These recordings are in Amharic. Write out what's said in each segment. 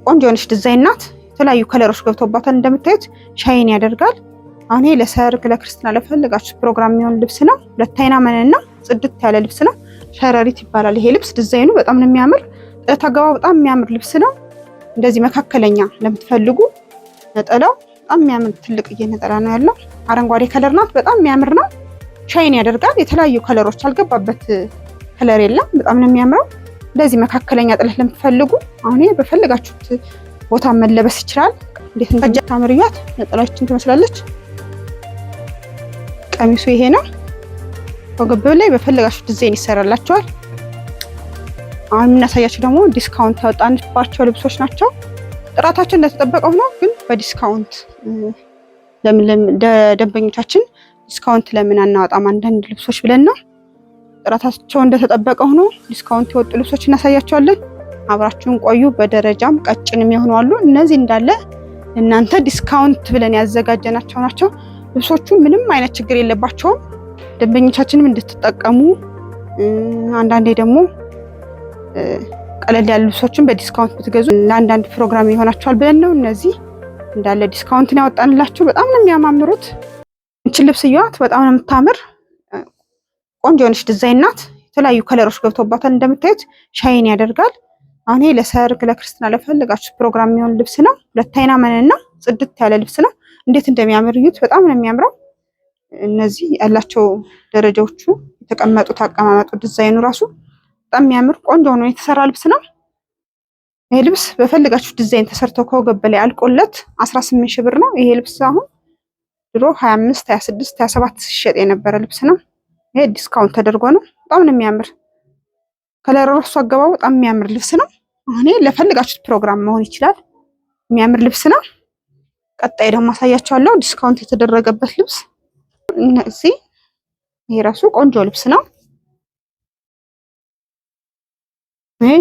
ቆንጆ የሆነች ዲዛይን ናት። የተለያዩ ከለሮች ገብቶባታል። እንደምታዩት ሻይን ያደርጋል። አሁን ይሄ ለሰርግ ለክርስትና ለፈልጋችሁ ፕሮግራም የሚሆን ልብስ ነው። ሁለት አይና መነና ጽድት ያለ ልብስ ነው። ሸረሪት ይባላል ይሄ ልብስ። ዲዛይኑ በጣም ነው የሚያምር። ጥለት አገባቡ በጣም የሚያምር ልብስ ነው። እንደዚህ መካከለኛ ለምትፈልጉ ነጠላው በጣም የሚያምር ትልቅዬ ነጠላ ነው ያለው። አረንጓዴ ከለር ናት። በጣም የሚያምር ነው። ሻይን ያደርጋል። የተለያዩ ከለሮች አልገባበት ከለር የለም። በጣም ነው የሚያምረው። እንደዚህ መካከለኛ ጥለት ለምትፈልጉ አሁን ይሄ በፈልጋችሁት ቦታ መለበስ ይችላል። እንዴት እንደምታምር እያት። ነጠላችን ትመስላለች። ቀሚሱ ይሄ ነው። ወገብ ላይ በፈለጋችሁ ዲዛይን ይሰራላችኋል። አሁን የምናሳያችሁ ደግሞ ዲስካውንት ያወጣንባቸው ልብሶች ናቸው። ጥራታቸው እንደተጠበቀው ነው፣ ግን በዲስካውንት ለደንበኞቻችን ዲስካውንት ለምን አናወጣም አንዳንድ ልብሶች ብለን ነው። ጥራታቸው እንደተጠበቀው ነው። ዲስካውንት የወጡ ልብሶች እናሳያቸዋለን። አብራችሁን ቆዩ። በደረጃም ቀጭንም የሆኑ አሉ። እነዚህ እንዳለ እናንተ ዲስካውንት ብለን ያዘጋጀናቸው ናቸው። ልብሶቹ ምንም አይነት ችግር የለባቸውም። ደንበኞቻችንም እንድትጠቀሙ አንዳንዴ ደግሞ ቀለል ያሉ ልብሶችን በዲስካውንት ብትገዙ ለአንዳንድ ፕሮግራም ይሆናቸዋል ብለን ነው። እነዚህ እንዳለ ዲስካውንትን ያወጣንላችሁ። በጣም ነው የሚያማምሩት። እንችን ልብስ እያዋት በጣም ነው የምታምር። ቆንጆ የሆነች ዲዛይን ናት። የተለያዩ ከለሮች ገብቶባታል። እንደምታዩት ሻይን ያደርጋል። አሁን ይሄ ለሰርግ ለክርስትና ለፈልጋችሁ ፕሮግራም የሚሆን ልብስ ነው። ሁለት አይና መነና ጽድት ያለ ልብስ ነው። እንዴት እንደሚያምር እዩት። በጣም ነው የሚያምረው። እነዚህ ያላቸው ደረጃዎቹ የተቀመጡት አቀማመጡ ዲዛይኑ ራሱ በጣም የሚያምር ቆንጆ ሆኖ የተሰራ ልብስ ነው። ይሄ ልብስ በፈልጋችሁ ዲዛይን ተሰርቶ ከወገብ በላይ አልቆለት 18 ሺህ ብር ነው። ይሄ ልብስ አሁን ድሮ 25፣ 26፣ 27 ሲሸጥ የነበረ ልብስ ነው። ይሄ ዲስካውንት ተደርጎ ነው። በጣም ነው የሚያምር። ከለር ራሱ አገባቡ በጣም የሚያምር ልብስ ነው። አሁን ለፈልጋችሁት ፕሮግራም መሆን ይችላል። የሚያምር ልብስ ነው። ቀጣይ ደግሞ አሳያችኋለሁ ዲስካውንት የተደረገበት ልብስ። እነዚህ ይሄ ራሱ ቆንጆ ልብስ ነው። ይሄ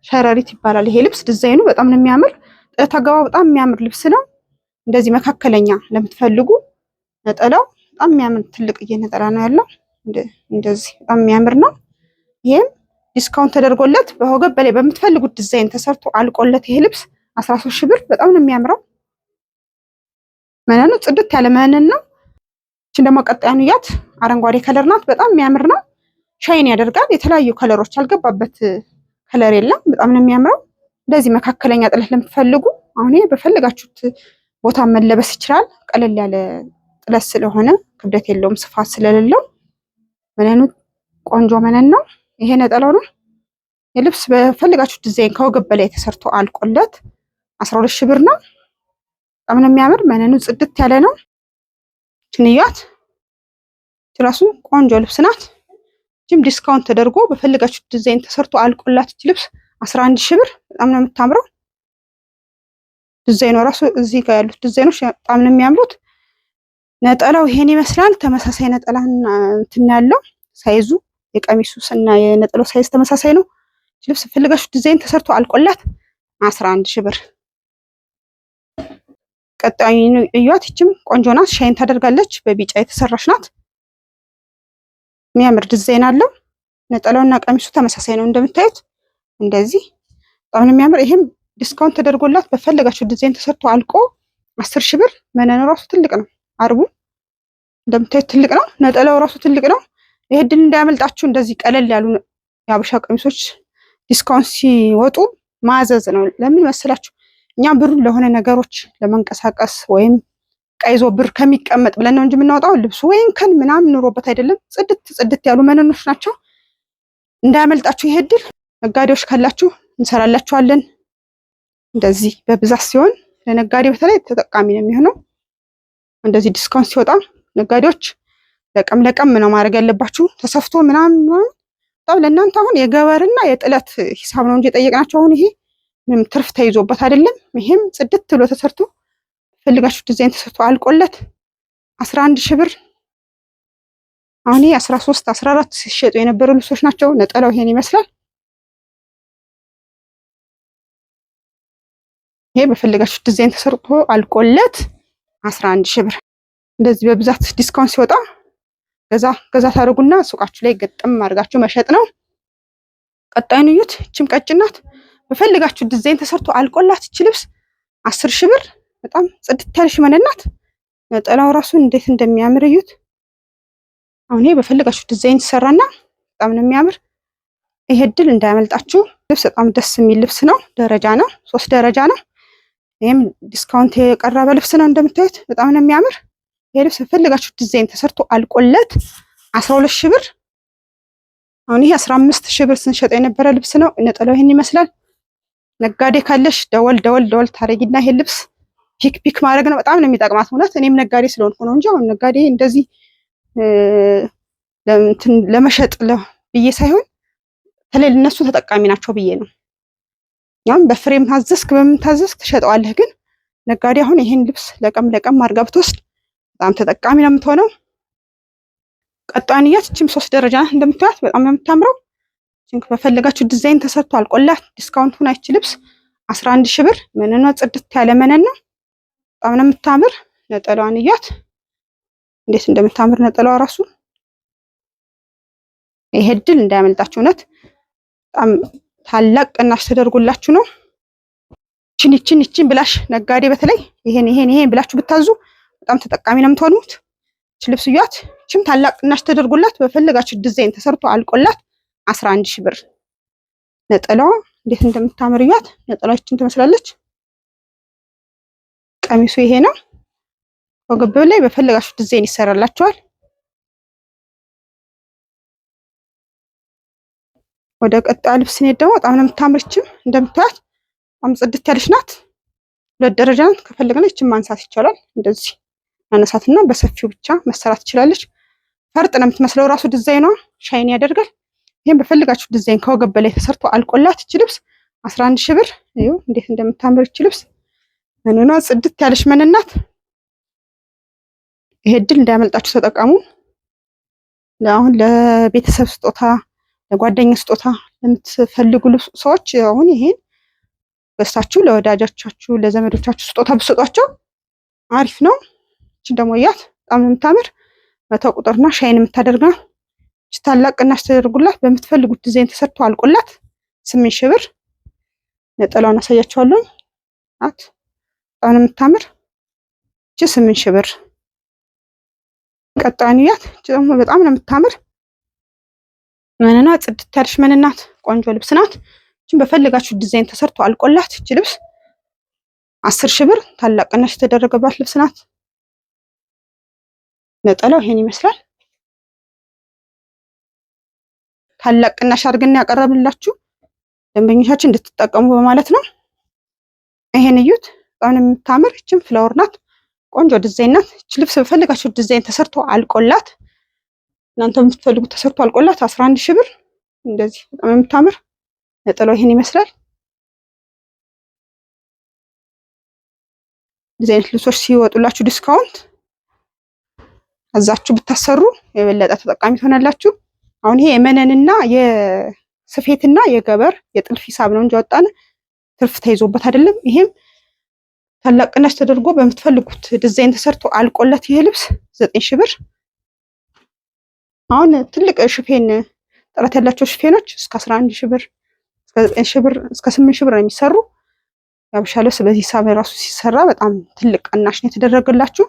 ሸረሪት ይባላል ይሄ ልብስ። ዲዛይኑ በጣም ነው የሚያምር። ጥለት አገባቡ በጣም የሚያምር ልብስ ነው። እንደዚህ መካከለኛ ለምትፈልጉ ነጠላው በጣም የሚያምር ትልቅዬ ነጠላ ነው ያለው። እንደዚህ በጣም የሚያምር ነው። ይሄም ዲስካውንት ተደርጎለት በወገብ በላይ በምትፈልጉት ዲዛይን ተሰርቶ አልቆለት ይሄ ልብስ 13 ሺህ ብር። በጣም ነው የሚያምረው። መነኑ ጽድት ያለ መነን ነው። እቺን ደግሞ ቀጣዩን እያት። አረንጓዴ ከለር ናት። በጣም የሚያምር ነው። ሻይን ያደርጋል። የተለያዩ ከለሮች አልገባበት ከለር የለም። በጣም ነው የሚያምረው። እንደዚህ መካከለኛ ጥለት ለምትፈልጉ አሁን ይሄ በፈልጋችሁት ቦታ መለበስ ይችላል። ቀለል ያለ ጥለት ስለሆነ ክብደት የለውም፣ ስፋት ስለሌለው መነኑ ቆንጆ መነን ነው። ይሄ ነጠላው ነው። የልብስ በፈልጋችሁ ዲዛይን ከወገብ በላይ ተሰርቶ አልቆለት 12 ሺህ ብር ነው። በጣም ነው የሚያምር። መነኑ ጽድት ያለ ነው። ችንያት ራሱ ቆንጆ ልብስ ናት። ጅም ዲስካውንት ተደርጎ በፈልጋችሁ ዲዛይን ተሰርቶ አልቆላት ልብስ 11 ሺህ ብር። በጣም ነው የምታምረው። ዲዛይኑ ራሱ እዚህ ጋር ያሉት ዲዛይኖች በጣም ነው የሚያምሩት። ነጠላው ይሄን ይመስላል። ተመሳሳይ ነጠላና እንትን ያለው ሳይዙ የቀሚሱ እና የነጠላው ሳይዝ ተመሳሳይ ነው። ልብስ ፈልጋችሁ ዲዛይን ተሰርቶ አልቆላት 11 ሺህ ብር። ቀጣዩ እዩት። ይችም ቆንጆ ናት። ሻይን ታደርጋለች። በቢጫ የተሰራች ናት። የሚያምር ዲዛይን አለው። ነጠላውና ቀሚሱ ተመሳሳይ ነው እንደምታዩት። እንደዚህ በጣም ነው የሚያምር። ይሄም ዲስካውንት ተደርጎላት በፈለጋችሁ ዲዛይን ተሰርቶ አልቆ 10 ሺህ ብር። መነኑ ራሱ ትልቅ ነው። አርቡ እንደምታዩት ትልቅ ነው። ነጠላው ራሱ ትልቅ ነው። ይሄ ድል እንዳያመልጣችሁ። እንደዚህ ቀለል ያሉ የአበሻ ቀሚሶች ዲስካውንት ሲወጡ ማዘዝ ነው። ለምን መሰላችሁ? እኛ ብሩን ለሆነ ነገሮች ለመንቀሳቀስ ወይም ቀይዞ ብር ከሚቀመጥ ብለን ነው እንጂ የምናወጣው ልብሱ ወይም ከን ምናምን ኑሮበት አይደለም። ጽድት ያሉ መነኖች ናቸው። እንዳያመልጣችሁ ይሄ ድል። ነጋዴዎች ካላችሁ እንሰራላችኋለን። እንደዚህ በብዛት ሲሆን ለነጋዴ በተለይ ተጠቃሚ ነው የሚሆነው። እንደዚህ ዲስካውንት ሲወጣ ነጋዴዎች ለቀም ነው ማድረግ ያለባችሁ። ተሰፍቶ ምናምን በጣም ለእናንተ አሁን የገበርና የጥለት ሂሳብ ነው እንጂ የጠየቅናቸው። አሁን ይሄ ምንም ትርፍ ተይዞበት አይደለም። ይሄም ጽድት ብሎ ተሰርቶ ፈልጋችሁ ዲዛይን ተሰርቶ አልቆለት 11 ሺህ ብር። አሁን ይሄ 13፣ 14 ሲሸጡ የነበሩ ልብሶች ናቸው። ነጠላው ይሄን ይመስላል። ይሄ በፈልጋችሁ ዲዛይን ተሰርቶ አልቆለት 11 ሺህ ብር። እንደዚህ በብዛት ዲስካውንት ሲወጣ ገዛ ታደርጉና ሱቃችሁ ላይ ገጠም አድርጋችሁ መሸጥ ነው። ቀጣዩን እዩት። እችም ቀጭን ናት። በፈልጋችሁ ዲዛይን ተሰርቶ አልቆላት እቺ ልብስ 10 ሺህ ብር። በጣም ጽድት ያለሽ መነናት። ነጠላው ራሱ እንዴት እንደሚያምር እዩት። አሁን ይሄ በፈልጋችሁ ዲዛይን ተሰራና በጣም ነው የሚያምር። ይሄ ድል እንዳያመልጣችሁ። ልብስ በጣም ደስ የሚል ልብስ ነው። ደረጃ ነው፣ 3 ደረጃ ነው። ይሄም ዲስካውንት የቀረበ ልብስ ነው። እንደምታዩት በጣም ነው የሚያምር። ይሄ ልብስ በፈልጋችሁ ዲዛይን ተሰርቶ አልቆለት 12 ሺህ ብር። አሁን ይሄ 15 ሺህ ብር ስንሸጠው የነበረ ልብስ ነው። ነጠላው ይሄን ይመስላል። ነጋዴ ካለሽ ደወል ታረጊና ይሄ ልብስ ፒክ ማድረግ ነው። በጣም ነው የሚጠቅማት እውነት። እኔም ነጋዴ ስለሆንኩ ነው እንጂ አሁን ነጋዴ እንደዚህ ለመሸጥ ብዬ ሳይሆን ተለይ እነሱ ተጠቃሚ ናቸው ብዬ ነው። ያም በፍሬም ታዘዝክ በምን ታዘዝክ ትሸጠዋለህ። ግን ነጋዴ አሁን ይሄን ልብስ ለቀም አድርጋ ብትወስድ በጣም ተጠቃሚ ነው የምትሆነው። ቀጣንያት እቺም 3 ደረጃ እንደምታዩት በጣም ነው የምታምረው። እቺን በፈለጋችሁ ዲዛይን ተሰርቶ አልቆላት ዲስካውንት ሆና እቺ ልብስ 11 ሺህ ብር። መነኗ ጽድት ያለ መነን ነው። በጣም ነው የምታምር። ነጠላዋን እያት እንዴት እንደምታምር ነጠላዋ ራሱ። ይሄ ድል እንዳያመልጣችሁ እውነት በጣም ታላቅ ቅናሽ ተደርጎላችሁ ነው። እቺን ብላሽ ነጋዴ በተለይ ይሄን ብላችሁ ብታዙ በጣም ተጠቃሚ ነው የምትሆኑት። እቺ ልብስ እያት። እቺም ታላቅ ቅናሽ ተደርጎላት በፈለጋችሁ ዲዛይን ተሰርቶ አልቆላት 11 ሺህ ብር። ነጠላዋ እንዴት እንደምታምር እያት። ነጠላዋ እቺን ትመስላለች። ቀሚሱ ይሄ ነው። ወገብ ላይ በፈለጋችሁ ዲዛይን ይሰራላችኋል። ወደ ቀጣይ ልብስ ነው ደግሞ በጣም ነው የምታምር። እቺም እንደምታዩት በጣም ጽድት ያለች ናት። 2 ደረጃ ናት። ከፈለግን እቺን ማንሳት ይቻላል። እንደዚህ ማነሳትና በሰፊው ብቻ መሰራት ትችላለች። ፈርጥ ነው የምትመስለው ራሱ ዲዛይኗ ሻይን ያደርጋል። ይሄን በፈለጋችሁ ዲዛይን ከወገብ ላይ ተሰርቶ አልቆላት እቺ ልብስ 11 ሺህ ብር። እዩ እንዴት እንደምታምር እቺ ልብስ። መነኗ ጽድት ያለች መነናት። ይሄ ድል እንዳያመልጣችሁ ተጠቀሙ። አሁን ለቤተሰብ ስጦታ፣ ለጓደኛ ስጦታ ለምትፈልጉ ሰዎች አሁን ይሄን በስታችሁ ለወዳጆቻችሁ፣ ለዘመዶቻችሁ ስጦታ ብትሰጧቸው አሪፍ ነው። እቺ ደግሞ ያት በጣም የምታምር 100 ቁጥርና ሻይን የምታደርጋ እቺ ታላቅ ቅናሽ ተደርጉላት በምትፈልጉት ዲዛይን ተሰርቶ አልቆላት 8 ሺህ ብር። ነጠላውን አሳያችኋለሁ። አት በጣም የምታምር እቺ 8 ሺህ ብር። ቀጣዩን ያት። እቺ ደግሞ በጣም ነው የምታምር። መነኗ ጽድት ያለች መነናት። ቆንጆ ልብስ ናት። እቺን በፈለጋችሁ ዲዛይን ተሰርቶ አልቆላት እቺ ልብስ 10 ሺህ ብር። ታላቅ ቅናሽ የተደረገባት ልብስ ናት። ነጠላው ይሄን ይመስላል። ታላቅ ቅናሽ አድርገን ያቀረብንላችሁ ደንበኞቻችን እንድትጠቀሙ በማለት ነው። ይሄን እዩት። በጣም የምታምር እቺም ፍላወር ናት። ቆንጆ ዲዛይን ናት። እቺ ልብስ በፈለጋችሁ ዲዛይን ተሰርቶ አልቆላት እናንተ የምትፈልጉት ተሰርቶ አልቆላት 11 ሺህ ብር። እንደዚህ በጣም የምታምር ነጠላው ይሄን ይመስላል። ዲዛይን ልብሶች ሲወጡላችሁ ዲስካውንት አዛችሁ ብታሰሩ የበለጠ ተጠቃሚ ትሆናላችሁ። አሁን ይሄ የመነንና የስፌትና የገበር የጥልፍ ሂሳብ ነው እንጂ ወጣን ትርፍ ተይዞበት አይደለም። ይሄም ታላቅ ቅናሽ ተደርጎ በምትፈልጉት ዲዛይን ተሰርቶ አልቆለት ይሄ ልብስ 9 ሺህ ብር። አሁን ትልቅ ሽፌን ጥራት ያላቸው ሽፌኖች እስከ 11 ሺህ ብር፣ እስከ 9 ሺህ ብር፣ እስከ 8 ሺህ ብር ነው የሚሰሩ። ያብሻ ልብስ በዚህ ሂሳብ ራሱ ሲሰራ በጣም ትልቅ ቅናሽ ነው የተደረገላችሁ።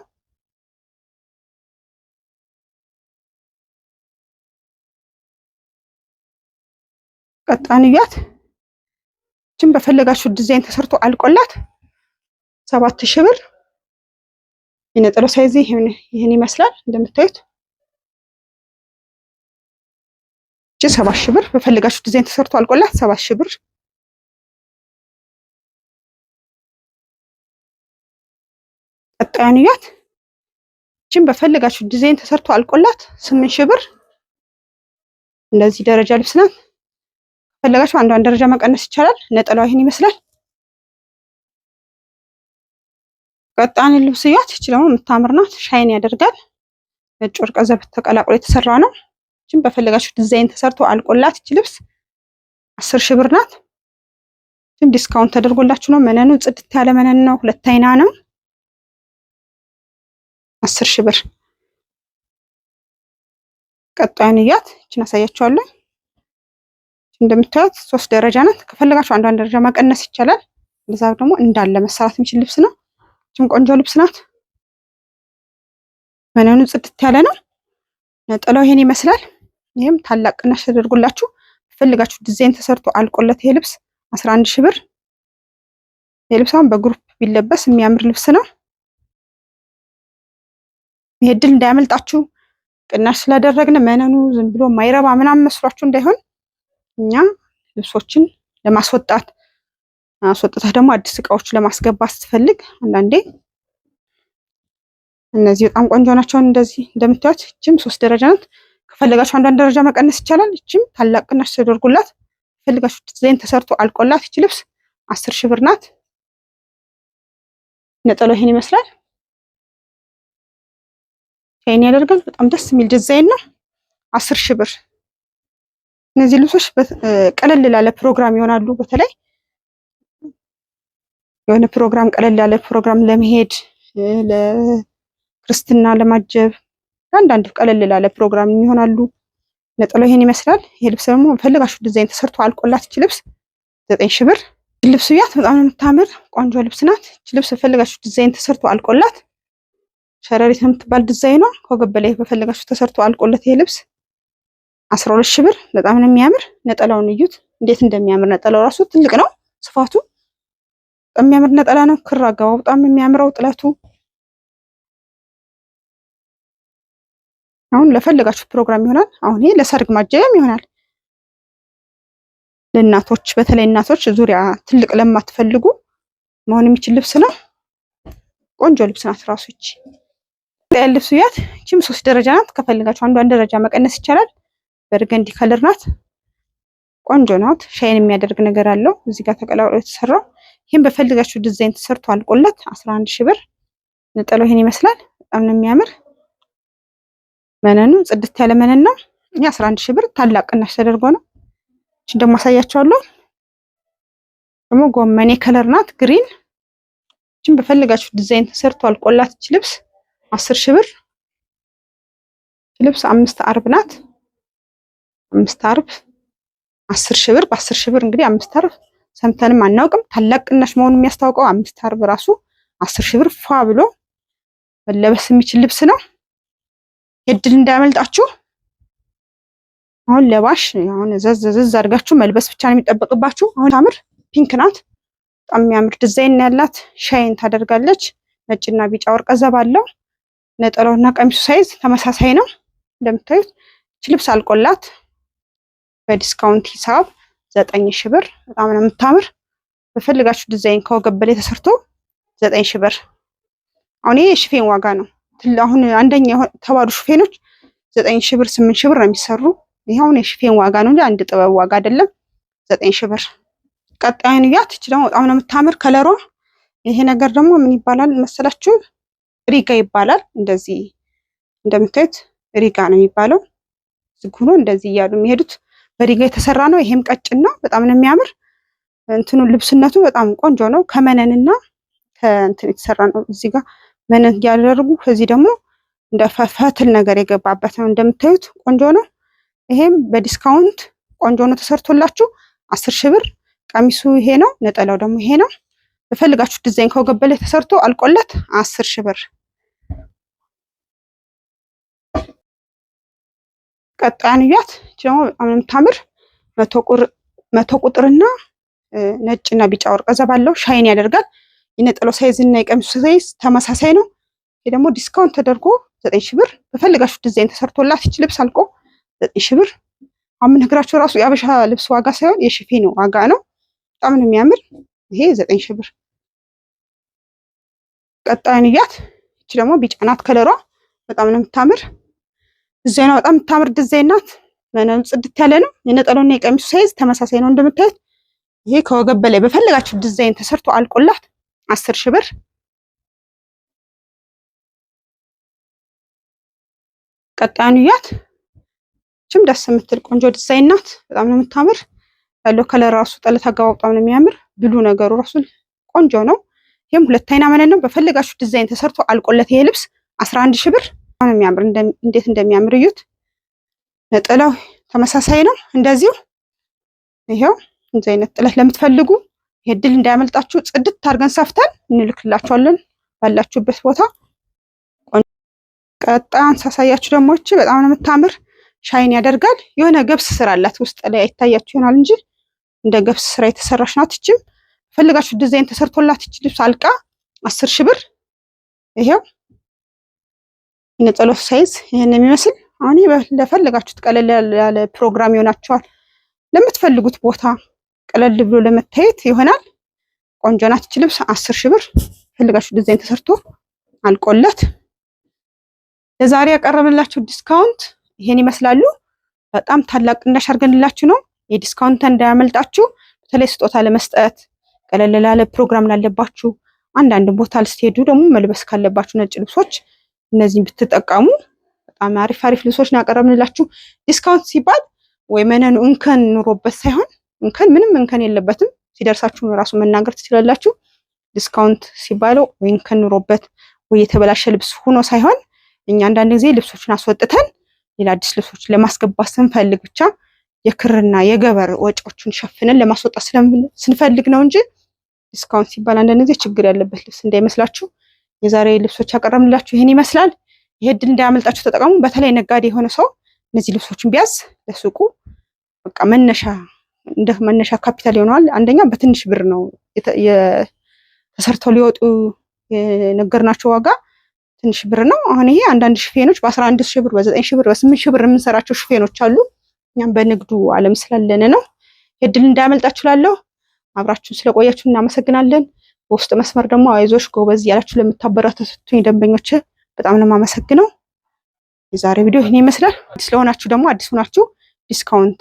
ቀጣንያት እቺን በፈለጋችሁ ዲዛይን ተሰርቶ አልቆላት 7 ሺህ ብር። የነጠላው ሳይዝ ይሄን ይመስላል እንደምታዩት። እቺ 7 ሺህ ብር በፈለጋችሁ ዲዛይን ተሰርቶ አልቆላት 7 ሺህ ብር። ቀጣንያት እቺን በፈለጋችሁ ዲዛይን ተሰርቶ አልቆላት 8 ሺህ ብር። እንደዚህ ደረጃ ልብስ ናት። ፈለጋችሁ አንዷን ደረጃ መቀነስ ይቻላል። ነጠላው ይሄን ይመስላል። ቀጣን ልብስ ያት እቺ ደግሞ የምታምር ናት። ሻይን ያደርጋል። ነጭ ወርቀ ዘብ ተቀላቅሎ የተሰራ ነው። እቺን በፈለጋችሁ ዲዛይን ተሰርቶ አልቆላት እቺ ልብስ 10 ሺህ ብር ናት። እቺን ዲስካውንት ተደርጎላችሁ ነው። መነኑ ጽድት ያለ መነን ነው። 2 አይና ነው። 10 ሺህ ብር። ቀጣን ያት እቺን አሳያችኋለሁ። እንደምታዩት 3 ደረጃ ናት። ከፈለጋችሁ አንዷን ደረጃ መቀነስ ይቻላል። እንደዛ ደግሞ እንዳለ መሰራት የሚችል ልብስ ነው። እችም ቆንጆ ልብስ ናት። መነኑ ጽድት ያለ ነው። ነጠላው ይሄን ይመስላል። ይሄም ታላቅ ቅናሽ ተደርጎላችሁ ፈልጋችሁ ዲዛይን ተሰርቶ አልቆለት ይሄ ልብስ 11 ሺህ ብር። የልብሳውን በግሩፕ ቢለበስ የሚያምር ልብስ ነው። ይሄ ድል እንዳያመልጣችሁ። ቅናሽ ስላደረግን መነኑ ዝም ብሎ ማይረባ ምናምን መስሏችሁ እንዳይሆን እኛ ልብሶችን ለማስወጣት አስወጥተህ ደግሞ አዲስ እቃዎች ለማስገባት ስትፈልግ አንዳንዴ እነዚህ በጣም ቆንጆ ናቸው። እንደዚህ እንደምታዩት እችም 3 ደረጃ ናት። ከፈለጋችሁ አንዷን ደረጃ መቀነስ ይቻላል። እችም ታላቅ ቅናሽ ተደርጎላት ፈልጋችሁ ዲዛይን ተሰርቶ አልቆላት እች ልብስ 10 ሺህ ብር ናት። ነጠላው ይሄን ይመስላል። ሻይን ያደርጋል። በጣም ደስ የሚል ዲዛይን ነው። 10 ሺህ ብር። እነዚህ ልብሶች ቀለል ላለ ፕሮግራም ይሆናሉ። በተለይ የሆነ ፕሮግራም ቀለል ያለ ፕሮግራም ለመሄድ ለክርስትና ለማጀብ አንዳንድ ቀለል ላለ ፕሮግራም ይሆናሉ። ነጠላው ይሄን ይመስላል። ይሄ ልብስ ደግሞ ፈልጋችሁ ዲዛይን ተሰርቶ አልቆላት እች ልብስ 9 ሺህ ብር። ልብስ ያት በጣም የምታምር ቆንጆ ልብስ ናት። እች ልብስ ፈልጋችሁ ዲዛይን ተሰርቶ አልቆላት ሸረሪት የምትባል ዲዛይኗ ከወገብ በላይ በፈልጋችሁ ተሰርቶ አልቆለት ይሄ ልብስ 12 ሺህ ብር። በጣም ነው የሚያምር። ነጠላውን እዩት እንዴት እንደሚያምር። ነጠላው ራሱ ትልቅ ነው ስፋቱ። በጣም የሚያምር ነጠላ ነው። ክር አገባው በጣም የሚያምረው ጥለቱ። አሁን ለፈለጋችሁ ፕሮግራም ይሆናል። አሁን ይሄ ለሰርግ ማጀቢያም ይሆናል። ለእናቶች በተለይ እናቶች ዙሪያ ትልቅ ለማትፈልጉ መሆን የሚችል ልብስ ነው። ቆንጆ ልብስ ናት ራሱ እቺ። ልብስ ያት እቺም 3 ደረጃ ናት። ከፈለጋችሁ አንዷን ደረጃ መቀነስ ይቻላል። በርገንዲ ከለር ናት። ቆንጆ ናት። ሻይን የሚያደርግ ነገር አለው እዚህ ጋር ተቀላቅሎ የተሰራው። ይሄን በፈልጋችሁ ዲዛይን ተሰርቶ አልቆለት 11 ሺህ ብር። ነጠላው ይሄን ይመስላል። በጣም ነው የሚያምር። መነኑ ጽድት ያለ መነን ነው። ይሄ 11 ሺህ ብር ታላቅ ቅናሽ ተደርጎ ነው። እቺ ደግሞ አሳያችኋለሁ። ደግሞ ጎመኔ ከለር ናት ግሪን። እቺን በፈልጋችሁ ዲዛይን ተሰርቶ አልቆላት እቺ ልብስ 10 ሺህ ብር። ልብስ 5 አርብ ናት። 5 አርብ 10 ሺህ ብር። በ10 ሺህ ብር እንግዲህ 5 አርብ ሰምተንም አናውቅም። ታላቅ ቅናሽ መሆኑን የሚያስታውቀው 5 አርብ ራሱ 10 ሺህ ብር ፏ ብሎ መለበስ የሚችል ልብስ ነው። የድል እንዳያመልጣችሁ። አሁን ለባሽ አሁን ዘዝ አድርጋችሁ መልበስ ብቻ ነው የሚጠበቅባችሁ። አሁን ታምር ፒንክ ናት። በጣም የሚያምር ዲዛይን ያላት ሻይን ታደርጋለች። ነጭና ቢጫ ወርቀ ዘብ አለው። ነጠላውና ቀሚሱ ሳይዝ ተመሳሳይ ነው። እንደምታዩት እች ልብስ አልቆላት በዲስካውንት ሂሳብ 9 ሺህ ብር። በጣም ነው የምታምር። በፈልጋችሁ ዲዛይን ከወገብ በላይ ተሰርቶ 9 ሺህ ብር። አሁን ይሄ የሽፌን ዋጋ ነው። አሁን አንደኛ ተባሉ ሽፌኖች 9 ሺህ ብር 8 ሺህ ብር ነው የሚሰሩ። ይሄ አሁን የሽፌን ዋጋ ነው እንጂ አንድ ጥበብ ዋጋ አይደለም። 9 ሺህ ብር። ቀጣዩን እያት። እች ደግሞ በጣም ነው የምታምር ከለሯ። ይሄ ነገር ደግሞ ምን ይባላል መሰላችሁ? ሪጋ ይባላል። እንደዚህ እንደምታዩት ሪጋ ነው የሚባለው። ዝጉ ነው እንደዚህ እያሉ የሚሄዱት በሪጋ የተሰራ ነው። ይሄም ቀጭን ነው። በጣም ነው የሚያምር። እንትኑ ልብስነቱ በጣም ቆንጆ ነው። ከመነንና ከእንትን የተሰራ ነው። እዚህ ጋር መነን ያደረጉ ከዚህ ደግሞ እንደ ፈትል ነገር የገባበት ነው። እንደምታዩት ቆንጆ ነው። ይሄም በዲስካውንት ቆንጆ ነው ተሰርቶላችሁ 10 ሺህ ብር። ቀሚሱ ይሄ ነው። ነጠላው ደግሞ ይሄ ነው። በፈልጋችሁ ዲዛይን ከወገብ በላይ ተሰርቶ አልቆለት 10 ሺህ ብር። ቀጣዩን እያት። እቺ ደግሞ በጣም የምታምር 100 ቁጥርና ነጭና ቢጫ ወርቀ ዘብ አለው። ሻይን ያደርጋል። የነጠላው ሳይዝ እና የቀሚሱ ሳይዝ ተመሳሳይ ነው። ይሄ ደግሞ ዲስካውንት ተደርጎ 9 ሺህ ብር። በፈልጋችሁ ዲዛይን ተሰርቶላት እቺ ልብስ አልቆ 9 ሺህ ብር። አሁን ነግራችሁ ራሱ የአበሻ ልብስ ዋጋ ሳይሆን የሽፌን ዋጋ ነው። በጣም ነው የሚያምር። ይሄ 9 ሺህ ብር። ቀጣዩን እያት። እቺ ደግሞ ቢጫ ናት ከለሯ። በጣም ነው የምታምር። ዲዛይኗ በጣም የምታምር ዲዛይን ናት። መነኑ ጽድት ያለ ነው። የነጠላውና የቀሚሱ ሳይዝ ተመሳሳይ ነው እንደምታዩት። ይሄ ከወገብ በላይ በፈልጋችሁ ዲዛይን ተሰርቶ አልቆላት 10 ሺህ ብር። ቀጣዩን እያት። እችም ደስ የምትል ቆንጆ ዲዛይን ናት። በጣም ነው የምታምር። ያለው ከለር ራሱ ጠለት አገባብ በጣም ነው የሚያምር። ብሉ ነገሩ ራሱ ቆንጆ ነው። ይሄም 2 አይና መነን ነው። በፈልጋችሁ ዲዛይን ተሰርቶ አልቆለት ይሄ ልብስ 11 ሺህ ብር። በጣም የሚያምር እንዴት እንደሚያምር እዩት። ነጠላው ተመሳሳይ ነው እንደዚሁ ይሄው እንደዚህ አይነት ጥለት ለምትፈልጉ ይሄ ድል እንዳያመልጣችሁ ጽድት አድርገን ሰፍተን እንልክላችኋለን ባላችሁበት ቦታ። ቀጣን ሳሳያችሁ ደግሞ እቺ በጣም ነው የምታምር፣ ሻይን ያደርጋል። የሆነ ገብስ ስራ አላት ውስጥ ላይ አይታያችሁ ይሆናል እንጂ እንደ ገብስ ስራ የተሰራች ናት። እቺም ፈልጋችሁ ዲዛይን ተሰርቶላት እቺ ልብስ አልቃ 10,000 ብር። ይሄው የነጠላው ሳይዝ ይሄን የሚመስል አሁን ለፈልጋችሁት ቀለል ያለ ፕሮግራም ይሆናችኋል። ለምትፈልጉት ቦታ ቀለል ብሎ ለመታየት ይሆናል። ቆንጆ ናት እቺ ልብስ 10,000 ብር። ፈልጋችሁ ዲዛይን ተሰርቶ አልቆለት ለዛሬ ያቀረብንላችሁ ዲስካውንት ይሄን ይመስላሉ። በጣም ታላቅ ቅናሽ አድርገንላችሁ ነው። የዲስካውንት እንዳያመልጣችሁ። በተለይ ስጦታ ለመስጠት ቀለል ላለ ፕሮግራም ላለባችሁ፣ አንዳንድ ቦታ ልትሄዱ ደግሞ መልበስ ካለባችሁ ነጭ ልብሶች እነዚህን ብትጠቀሙ በጣም አሪፍ አሪፍ ልብሶች ነው ያቀረብንላችሁ። ዲስካውንት ሲባል ወይ መነኑ እንከን ኑሮበት ሳይሆን ምንም እንከን የለበትም። ሲደርሳችሁ ራሱ መናገር ትችላላችሁ። ዲስካውንት ሲባለው ወይ እንከን ኑሮበት ወይ የተበላሸ ልብስ ሆኖ ሳይሆን እኛ አንዳንድ ጊዜ ልብሶችን አስወጥተን ሌላ አዲስ ልብሶችን ለማስገባት ስንፈልግ ብቻ የክርና የገበር ወጪዎችን ሸፍነን ለማስወጣት ስንፈልግ ነው እንጂ ዲስካውንት ሲባል አንዳንድ ጊዜ ችግር ያለበት ልብስ እንዳይመስላችሁ። የዛሬ ልብሶች ያቀረብንላችሁ ይሄን ይመስላል። ይሄ ድል እንዳያመልጣችሁ ተጠቀሙ። በተለይ ነጋዴ የሆነ ሰው እነዚህ ልብሶችን ቢያዝ ለሱቁ በቃ መነሻ ካፒታል ይሆናል። አንደኛ በትንሽ ብር ነው ተሰርተው ሊወጡ የነገርናቸው ዋጋ ትንሽ ብር ነው። አሁን ይሄ አንዳንድ ሽፌኖች በ11,000 ብር፣ በ9,000 ብር፣ በ8,000 ብር የምንሰራቸው ሽፌኖች አሉ። እኛም በንግዱ ዓለም ስላለነ ነው። የድል እንዳያመልጣችሁ እላለሁ። አብራችሁን ስለቆያችሁ እናመሰግናለን። በውስጥ መስመር ደግሞ አይዞሽ ጎበዝ ያላችሁ ለምታበረታቱኝ ደንበኞች በጣም ነው የማመሰግነው። የዛሬ ቪዲዮ ይሄን ይመስላል። አዲስ ለሆናችሁ ደግሞ አዲስ ሆናችሁ ዲስካውንት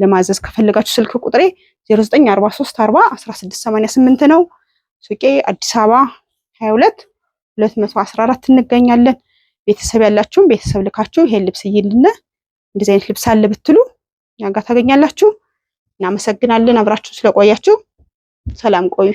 ለማዘዝ ከፈለጋችሁ ስልክ ቁጥሬ 0943401688 ነው። ሱቄ አዲስ አበባ 22 እንገኛለን። ቤተሰብ ያላችሁም ቤተሰብ ልካችሁ ይሄን ልብስ ይይልና እንደዚህ አይነት ልብስ አለ ብትሉ እኛ ጋር ታገኛላችሁ። እናመሰግናለን አብራችሁ ስለቆያችሁ። ሰላም ቆዩ።